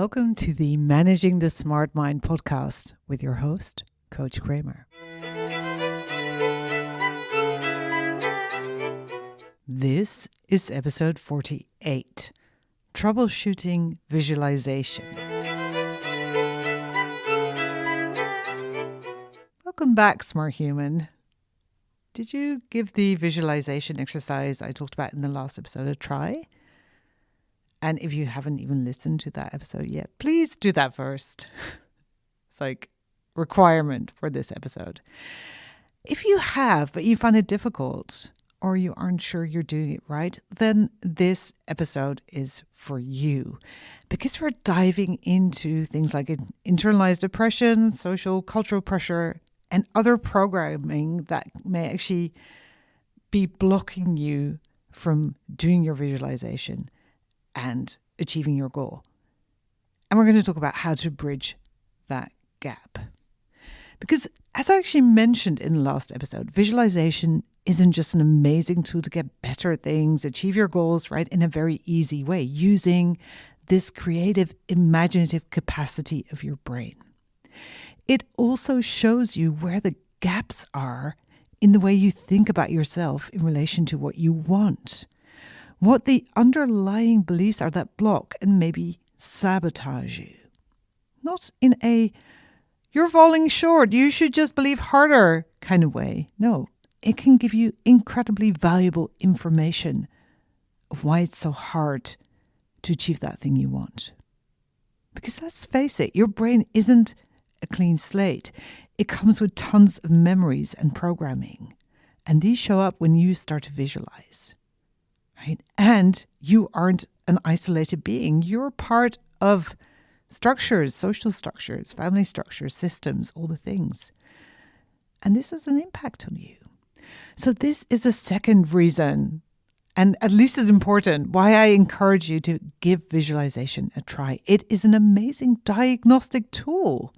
Welcome to the Managing the Smart Mind podcast with your host, Coach Kramer. This is episode 48, Troubleshooting Visualization. Welcome back, smart human. Did you give the visualization exercise I talked about in the last episode a try? And if you haven't even listened to that episode yet, please do that first. It's like requirement for this episode. If you have, but you find it difficult or you aren't sure you're doing it right, then this episode is for you. Because we're diving into things like internalized depression, social, cultural pressure, and other programming that may actually be blocking you from doing your visualization and achieving your goal. And we're going to talk about how to bridge that gap. Because as I actually mentioned in the last episode, visualization isn't just an amazing tool to get better at things, achieve your goals, right, in a very easy way, using this creative, imaginative capacity of your brain. It also shows you where the gaps are in the way you think about yourself in relation to what you want. What the underlying beliefs are that block and maybe sabotage you. Not in a, you're falling short, you should just believe harder kind of way. No, it can give you incredibly valuable information of why it's so hard to achieve that thing you want. Because let's face it, your brain isn't a clean slate. It comes with tons of memories and programming. And these show up when you start to visualize. Right? And you aren't an isolated being. You're part of structures, social structures, family structures, systems, all the things. And this has an impact on you. So this is a second reason, and at least as important, why I encourage you to give visualization a try. It is an amazing diagnostic tool.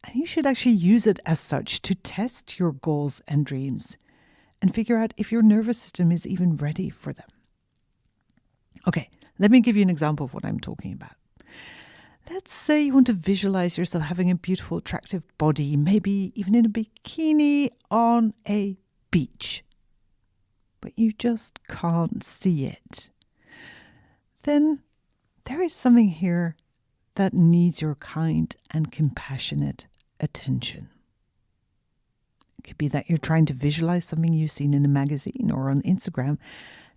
And you should actually use it as such to test your goals and dreams and figure out if your nervous system is even ready for them. Okay, let me give you an example of what I'm talking about. Let's say you want to visualize yourself having a beautiful, attractive body, maybe even in a bikini on a beach, but you just can't see it. Then there is something here that needs your kind and compassionate attention. It could be that you're trying to visualize something you've seen in a magazine or on Instagram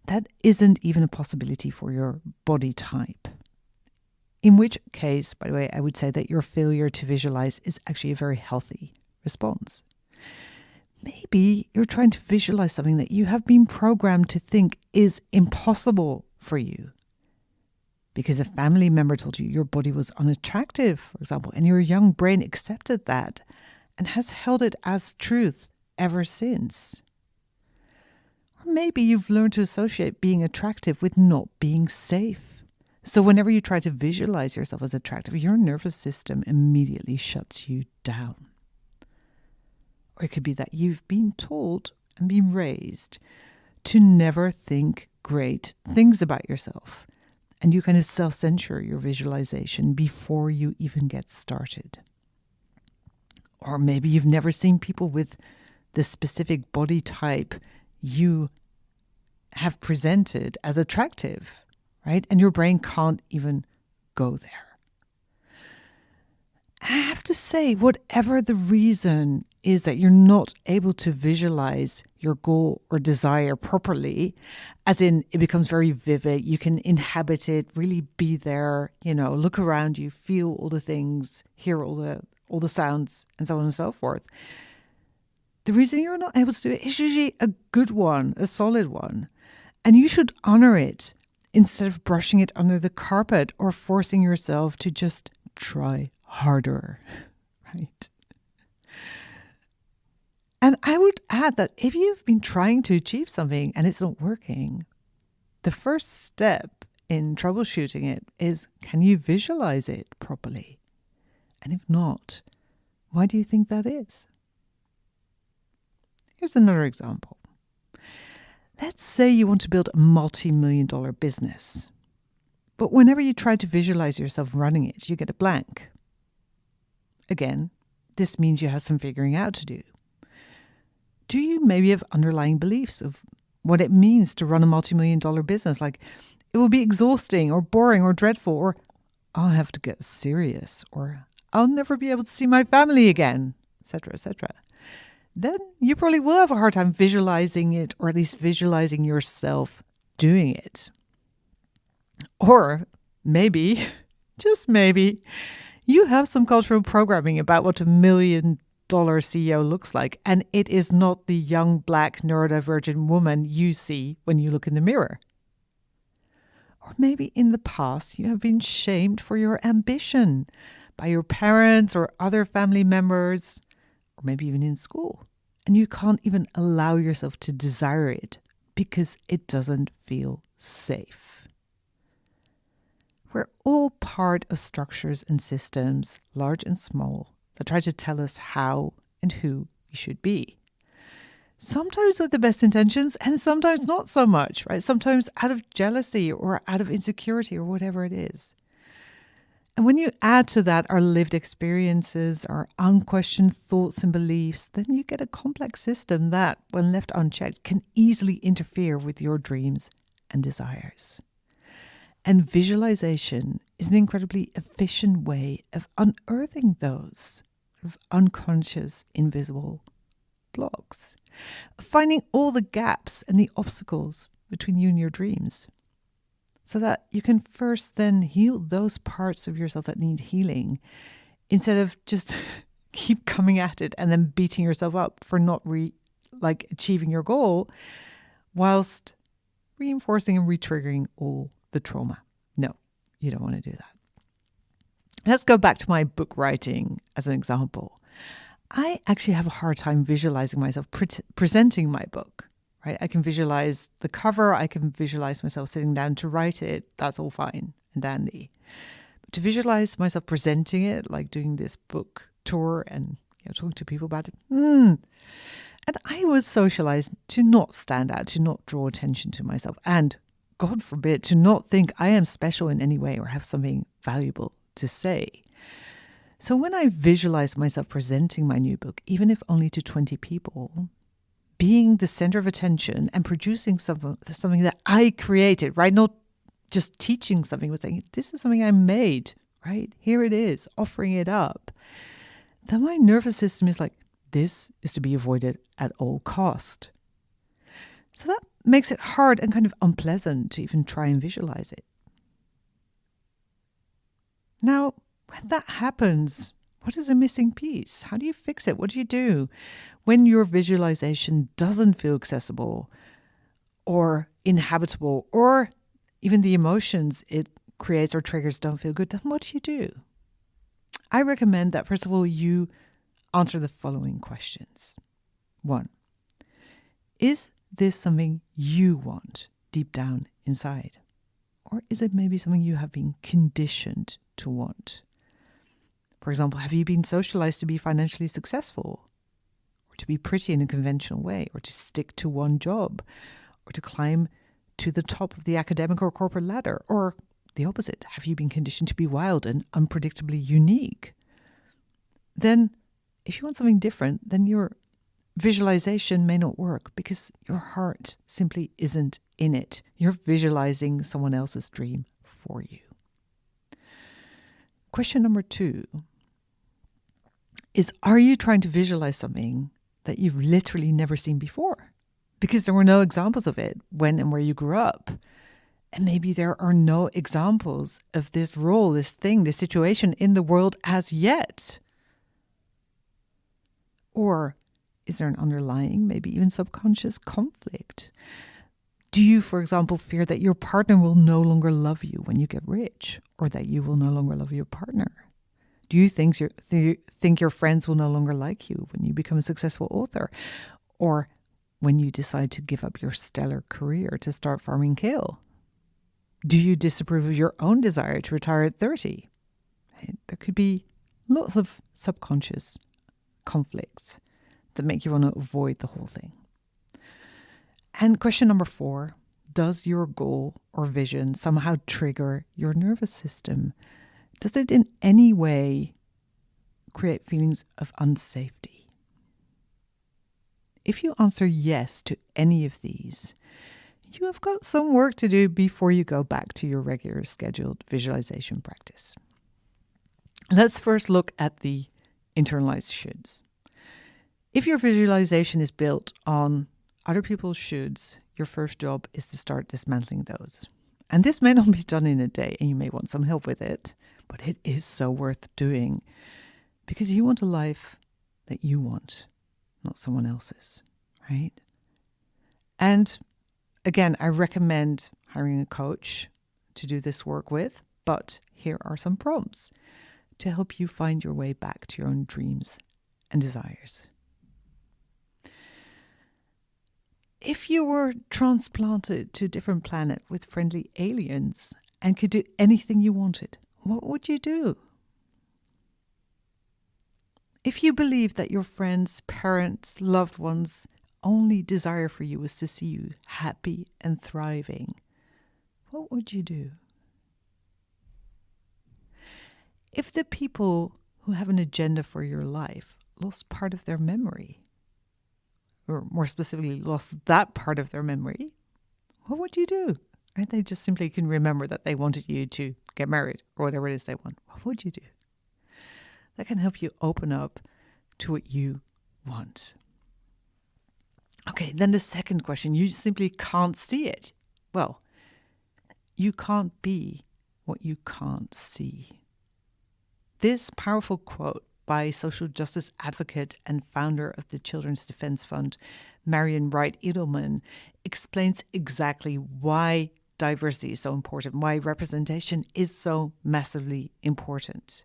that isn't even a possibility for your body type. In which case, by the way, I would say that your failure to visualize is actually a very healthy response. Maybe you're trying to visualize something that you have been programmed to think is impossible for you. Because a family member told you your body was unattractive, for example, and your young brain accepted that and has held it as truth ever since. Or maybe you've learned to associate being attractive with not being safe. So whenever you try to visualize yourself as attractive, your nervous system immediately shuts you down. Or it could be that you've been told and been raised to never think great things about yourself. And you kind of self-censure your visualization before you even get started. Or maybe you've never seen people with the specific body type you have presented as attractive, right? And your brain can't even go there. I have to say, whatever the reason is that you're not able to visualize your goal or desire properly, as in it becomes very vivid, you can inhabit it, really be there, look around you, feel all the things, hear all the sounds, and so on and so forth. The reason you're not able to do it is usually a good one, a solid one. And you should honor it instead of brushing it under the carpet or forcing yourself to just try harder, right? And I would add that if you've been trying to achieve something and it's not working, the first step in troubleshooting it is, can you visualize it properly? And if not, why do you think that is? Here's another example. Let's say you want to build a multi-million-dollar business, But whenever you try to visualize yourself running it, you get a blank. Again, this means you have some figuring out to do. Do you maybe have underlying beliefs of what it means to run a multi-million-dollar business? Like, it will be exhausting or boring or dreadful, or I'll have to get serious, or I'll never be able to see my family again, etc., etc. Then you probably will have a hard time visualizing it, or at least visualizing yourself doing it. Or maybe, just maybe, you have some cultural programming about what a $1 million CEO looks like, and it is not the young, black, neurodivergent woman you see when you look in the mirror. Or maybe in the past you have been shamed for your ambition by your parents or other family members, or maybe even in school, and you can't even allow yourself to desire it because it doesn't feel safe. We're all part of structures and systems, large and small, that try to tell us how and who we should be. Sometimes with the best intentions and sometimes not so much, right? Sometimes out of jealousy or out of insecurity or whatever it is. And when you add to that our lived experiences, our unquestioned thoughts and beliefs, then you get a complex system that, when left unchecked, can easily interfere with your dreams and desires. And visualization is an incredibly efficient way of unearthing those sort of unconscious, invisible blocks, finding all the gaps and the obstacles between you and your dreams, so that you can first then heal those parts of yourself that need healing, instead of just keep coming at it and then beating yourself up for not achieving your goal, whilst reinforcing and re-triggering all the trauma. No, you don't want to do that. Let's go back to my book writing as an example. I actually have a hard time visualizing myself presenting my book, right? I can visualize the cover. I can visualize myself sitting down to write it. That's all fine and dandy. But to visualize myself presenting it, like doing this book tour and talking to people about it. And I was socialized to not stand out, to not draw attention to myself. And God forbid, to not think I am special in any way or have something valuable to say. So when I visualize myself presenting my new book, even if only to 20 people, being the center of attention and producing something that I created, right? Not just teaching something, but saying, this is something I made, right? Here it is, offering it up. Then my nervous system is like, this is to be avoided at all cost. So that makes it hard and kind of unpleasant to even try and visualize it. Now, when that happens, what is a missing piece? How do you fix it? What do you do when your visualization doesn't feel accessible or inhabitable, or even the emotions it creates or triggers don't feel good? Then what do you do? I recommend that, first of all, you answer the following questions. 1, is this something you want deep down inside? Or is it maybe something you have been conditioned to want? For example, have you been socialized to be financially successful, or to be pretty in a conventional way, or to stick to one job, or to climb to the top of the academic or corporate ladder? Or the opposite, have you been conditioned to be wild and unpredictably unique? Then, if you want something different, then your visualization may not work because your heart simply isn't in it. You're visualizing someone else's dream for you. Question number 2 is, are you trying to visualize something that you've literally never seen before? Because there were no examples of it when and where you grew up. And maybe there are no examples of this role, this thing, this situation in the world as yet. Or is there an underlying, maybe even subconscious conflict? Do you, for example, fear that your partner will no longer love you when you get rich, or that you will no longer love your partner? Do you think your friends will no longer like you when you become a successful author, or when you decide to give up your stellar career to start farming kale? Do you disapprove of your own desire to retire at 30? There could be lots of subconscious conflicts that make you want to avoid the whole thing. And question number 4, Does your goal or vision somehow trigger your nervous system? Does it in any way create feelings of unsafety? If you answer yes to any of these, you have got some work to do before you go back to your regular scheduled visualization practice. Let's first look at the internalized shoulds. If your visualization is built on other people's shoulds, your first job is to start dismantling those. And this may not be done in a day, and you may want some help with it, but it is so worth doing because you want a life that you want, not someone else's, right? And again, I recommend hiring a coach to do this work with, but here are some prompts to help you find your way back to your own dreams and desires. If you were transplanted to a different planet with friendly aliens and could do anything you wanted, what would you do? If you believe that your friends, parents, loved ones' only desire for you is to see you happy and thriving, what would you do? If the people who have an agenda for your life lost part of their memory, or more specifically, lost that part of their memory, what would you do? Right? They just simply can remember that they wanted you to get married or whatever it is they want. What would you do? That can help you open up to what you want. Okay, then the second question, you simply can't see it. Well, you can't be what you can't see. This powerful quote by social justice advocate and founder of the Children's Defense Fund, Marian Wright Edelman, explains exactly why diversity is so important, why representation is so massively important.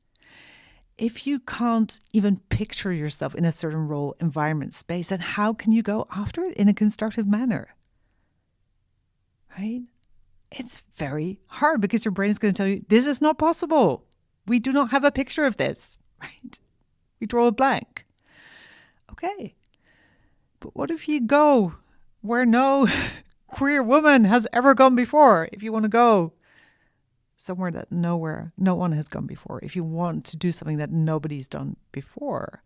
If you can't even picture yourself in a certain role, environment, space, then how can you go after it in a constructive manner? Right? It's very hard because your brain is going to tell you, this is not possible. We do not have a picture of this, right? We draw a blank. Okay. But what if you go where no queer woman has ever gone before? If you want to go somewhere that no one has gone before, if you want to do something that nobody's done before,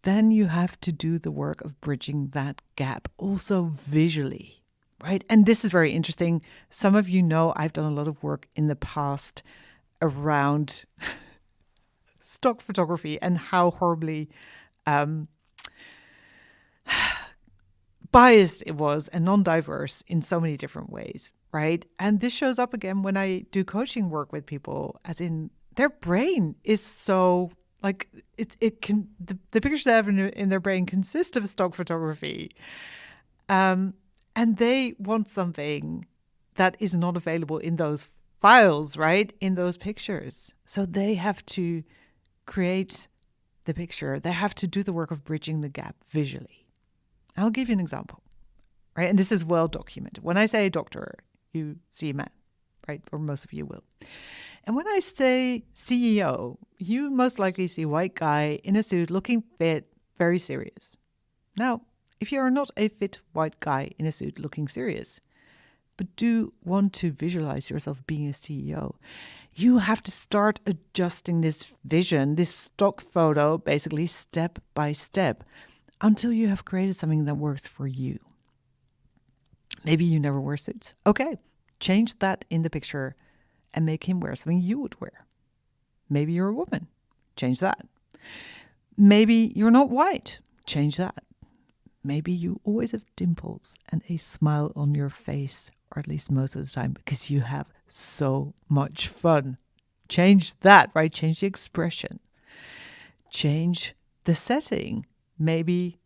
then you have to do the work of bridging that gap also visually, right? And this is very interesting. Some of you know I've done a lot of work in the past around stock photography and how horribly biased it was and non-diverse in so many different ways, right? And this shows up again when I do coaching work with people, as in their brain is so like the pictures they have in their brain consist of stock photography, and they want something that is not available in those files, right? In those pictures. So they have to create the picture. They have to do the work of bridging the gap visually. I'll give you an example, right? And this is well documented. When I say doctor, you see a man, right? Or most of you will. And when I say CEO, you most likely see a white guy in a suit looking fit, very serious. Now, if you are not a fit white guy in a suit looking serious, but do want to visualize yourself being a CEO, you have to start adjusting this vision, this stock photo, basically step by step, until you have created something that works for you. Maybe you never wear suits. Okay, change that in the picture and make him wear something you would wear. Maybe you're a woman. Change that. Maybe you're not white. Change that. Maybe you always have dimples and a smile on your face, or at least most of the time, because you have so much fun. Change that, right? Change the expression. Change the setting. Maybe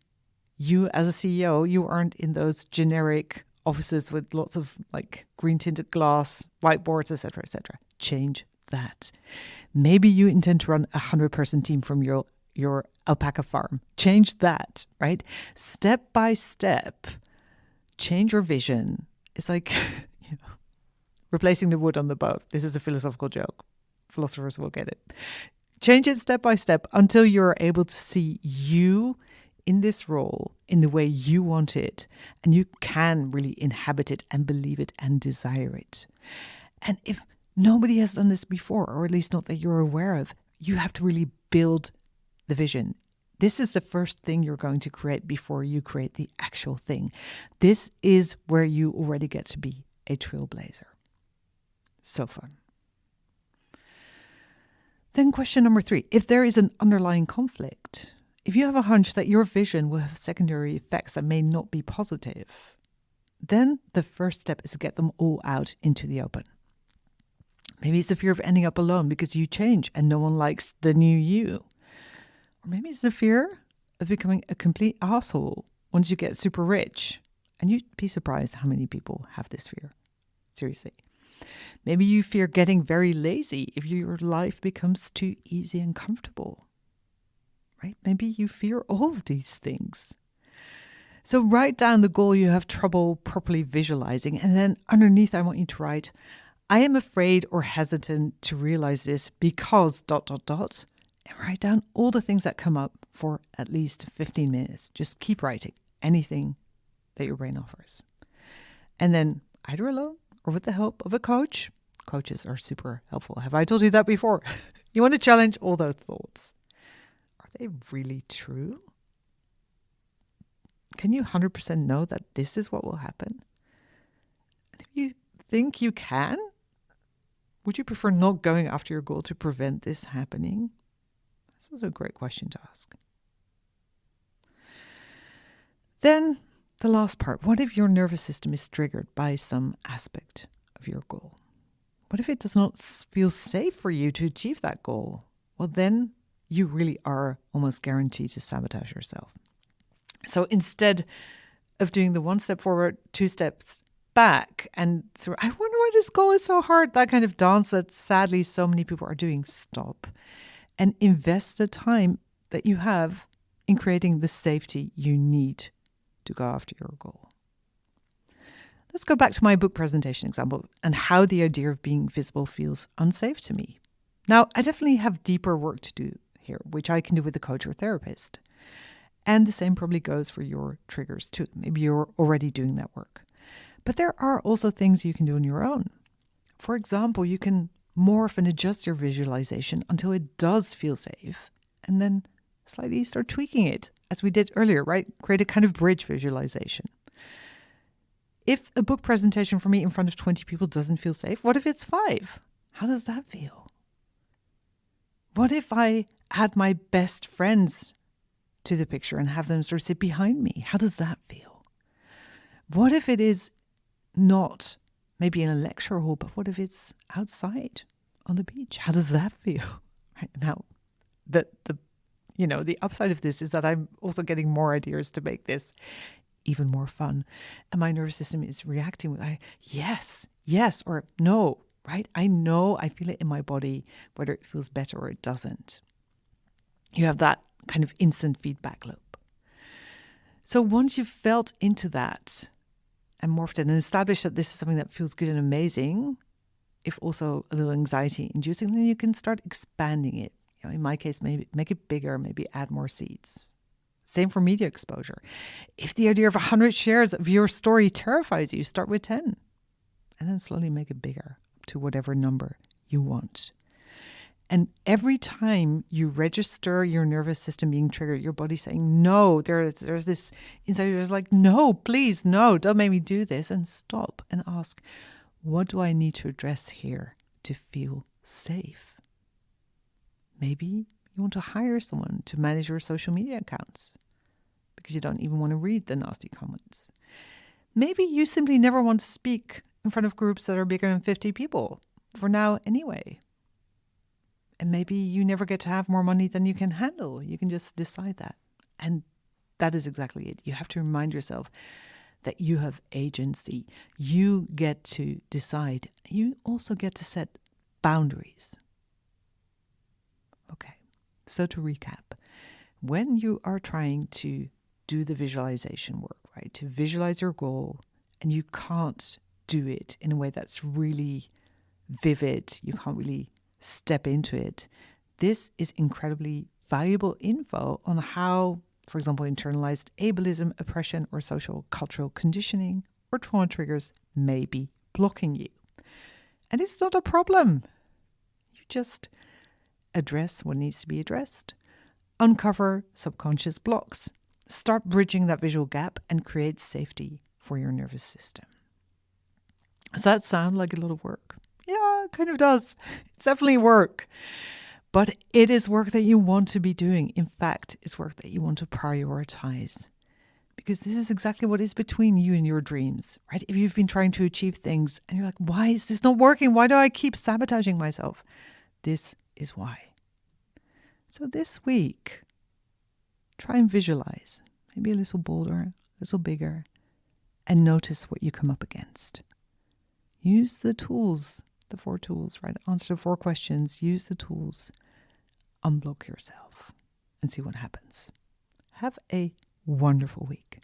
you as a CEO, you aren't in those generic offices with lots of like green tinted glass, whiteboards, etc., etc. Change that. Maybe you intend to run a 100-person team from your alpaca farm. Change that, right? Step by step, change your vision. It's like, replacing the wood on the boat. This is a philosophical joke. Philosophers will get it. Change it step by step until you're able to see you in this role in the way you want it, and you can really inhabit it and believe it and desire it. And if nobody has done this before, or at least not that you're aware of, you have to really build the vision. This is the first thing you're going to create before you create the actual thing. This is where you already get to be a trailblazer. So fun. Then question number 3, if there is an underlying conflict, if you have a hunch that your vision will have secondary effects that may not be positive, then the first step is to get them all out into the open. Maybe it's the fear of ending up alone because you change and no one likes the new you. Or maybe it's the fear of becoming a complete asshole once you get super rich. And you'd be surprised how many people have this fear. Seriously. Maybe you fear getting very lazy if your life becomes too easy and comfortable. Right? Maybe you fear all of these things. So write down the goal you have trouble properly visualizing. And then underneath, I want you to write, I am afraid or hesitant to realize this because ... And write down all the things that come up for at least 15 minutes. Just keep writing anything that your brain offers. And then either alone or with the help of a coach. Coaches are super helpful. Have I told you that before? You want to challenge all those thoughts. Are they really true? Can you 100% know that this is what will happen? And if you think you can, would you prefer not going after your goal to prevent this happening? This is a great question to ask. Then the last part, what if your nervous system is triggered by some aspect of your goal? What if it does not feel safe for you to achieve that goal? Well, then you really are almost guaranteed to sabotage yourself. So instead of doing the 1 step forward, 2 steps back, and so I wonder why this goal is so hard, that kind of dance that sadly so many people are doing, stop and invest the time that you have in creating the safety you need to go after your goal. Let's go back to my book presentation example and how the idea of being visible feels unsafe to me. Now, I definitely have deeper work to do here, which I can do with a coach or therapist. And the same probably goes for your triggers too. Maybe you're already doing that work. But there are also things you can do on your own. For example, you can morph and adjust your visualization until it does feel safe, and then slightly start tweaking it, as we did earlier, right? Create a kind of bridge visualization. If a book presentation for me in front of 20 people doesn't feel safe, what if it's 5? How does that feel? What if I add my best friends to the picture and have them sort of sit behind me? How does that feel? What if it is not maybe in a lecture hall, but what if it's outside on the beach? How does that feel? Right now, the upside of this is that I'm also getting more ideas to make this even more fun. And my nervous system is reacting with yes, or no, right? I know, I feel it in my body, whether it feels better or it doesn't. You have that kind of instant feedback loop. So once you've felt into that and morphed it and established that this is something that feels good and amazing, if also a little anxiety inducing, then you can start expanding it. In my case, maybe make it bigger, maybe add more seats. Same for media exposure. If the idea of 100 shares of your story terrifies you, start with 10 and then slowly make it bigger to whatever number you want. And every time you register your nervous system being triggered, your body saying, no, there's this inside there's like, no, please, no, don't make me do this. And stop and ask, what do I need to address here to feel safe? Maybe you want to hire someone to manage your social media accounts because you don't even want to read the nasty comments. Maybe you simply never want to speak in front of groups that are bigger than 50 people, for now anyway. And maybe you never get to have more money than you can handle. You can just decide that. And that is exactly it. You have to remind yourself that you have agency. You get to decide. You also get to set boundaries. Okay, so to recap, when you are trying to do the visualization work, right, to visualize your goal, and you can't do it in a way that's really vivid, you can't really step into it, this is incredibly valuable info on how For example, internalized ableism, oppression, or social cultural conditioning, or trauma triggers may be blocking you. And it's not a problem. You just address what needs to be addressed, uncover subconscious blocks, start bridging that visual gap, and create safety for your nervous system. Does that sound like a lot of work? Yeah, it kind of does. It's definitely work. But it is work that you want to be doing. In fact, it's work that you want to prioritize. Because this is exactly what is between you and your dreams, right? If you've been trying to achieve things and you're like, why is this not working? Why do I keep sabotaging myself? This is why. So this week, try and visualize. Maybe a little bolder, a little bigger, and notice what you come up against. Use the tools, the 4 tools, right? Answer the 4 questions. Use the tools. Unblock yourself and see what happens. Have a wonderful week.